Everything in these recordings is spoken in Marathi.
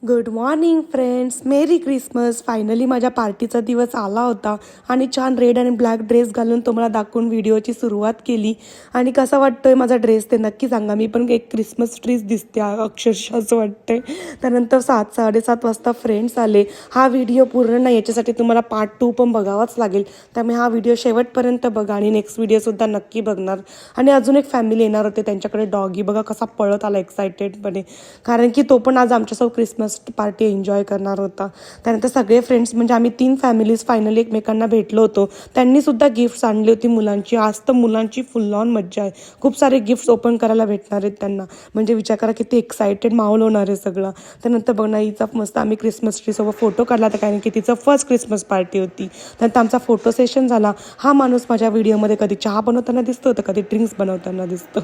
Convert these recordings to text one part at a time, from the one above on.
गुड मॉर्निंग फ्रेंड्स, मेरी क्रिसमस. फायनली माझ्या पार्टीचा दिवस आला होता आणि छान रेड आणि ब्लॅक ड्रेस घालून तुम्हाला दाखवून व्हिडिओची सुरुवात केली. आणि कसा वाटतोय माझा ड्रेस ते नक्की सांगा. मी पण एक क्रिसमस ट्रीच दिसते अक्षरशः असं वाटतंय. त्यानंतर 7-7:30 वाजता फ्रेंड्स आले. हा व्हिडिओ पूर्ण नाही, याच्यासाठी तुम्हाला पार्ट 2 पण बघावाच लागेल. त्यामुळे हा व्हिडिओ शेवटपर्यंत बघा आणि नेक्स्ट व्हिडिओसुद्धा नक्की बघणार. आणि अजून एक फॅमिली येणार होते, त्यांच्याकडे डॉगी बघा कसा पळत आला एक्सायटेडपणे, कारण की तो पण आज आमच्यासोबत क्रिसमस पार्टी एन्जॉय करणार होता. त्यानंतर सगळे फ्रेंड्स म्हणजे आम्ही 3 फॅमिलीज फायनली एकमेकांना भेटलो होतो. त्यांनी सुद्धा गिफ्ट्स आणली होती मुलांची. आज तर मुलांची फुल ऑन मज्जा आहे. खूप सारे गिफ्ट्स ओपन करायला भेटणार आहेत त्यांना. म्हणजे विचार करा किती एक्सायटेड माहोल होणार आहे सगळं. त्यानंतर बघ ना, हिचा मस्त आम्ही क्रिसमस ट्रीसोबत फोटो काढला होता, कारण की तिचं फर्स्ट क्रिसमस पार्टी होती. त्यानंतर आमचा फोटो सेशन झाला. हा माणूस माझ्या व्हिडिओमध्ये कधी चहा बनवताना दिसतो तर कधी ड्रिंक्स बनवताना दिसतो.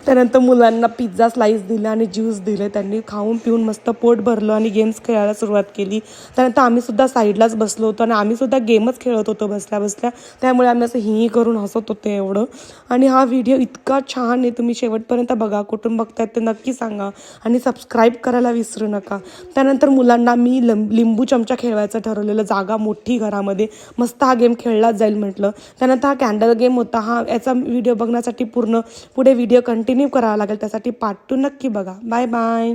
त्यानंतर मुलांना पिझ्झा स्लाइस दिला आणि ज्यूस दिले. त्यांनी खाऊन पिऊन मस्त पोट भरलं आणि गेम्स खेळायला सुरुवात केली. त्यानंतर आम्ही सुद्धा साईडलाच बसलो होतो आणि आम्ही सुद्धा गेमच खेळत होतो बसल्या बसल्या. त्यामुळे आम्ही असं ही करून हसत होतो एवढं. आणि हा व्हिडिओ इतका छान आहे, तुम्ही शेवटपर्यंत बघा. कुठून बघतायत ते नक्की सांगा आणि सबस्क्राईब करायला विसरू नका. त्यानंतर मुलांना मी लिंबू चमचा खेळवायचं ठरवलेलं. जागा मोठी घरामध्ये, मस्त हा गेम खेळलाच जाईल म्हटलं. त्यानंतर हा कॅन्डल गेम होता. याचा व्हिडिओ बघण्यासाठी पुढे व्हिडिओ कंटिन्यू करावा लागेल. त्यासाठी पार्ट 2 नक्की बघा. Bye bye.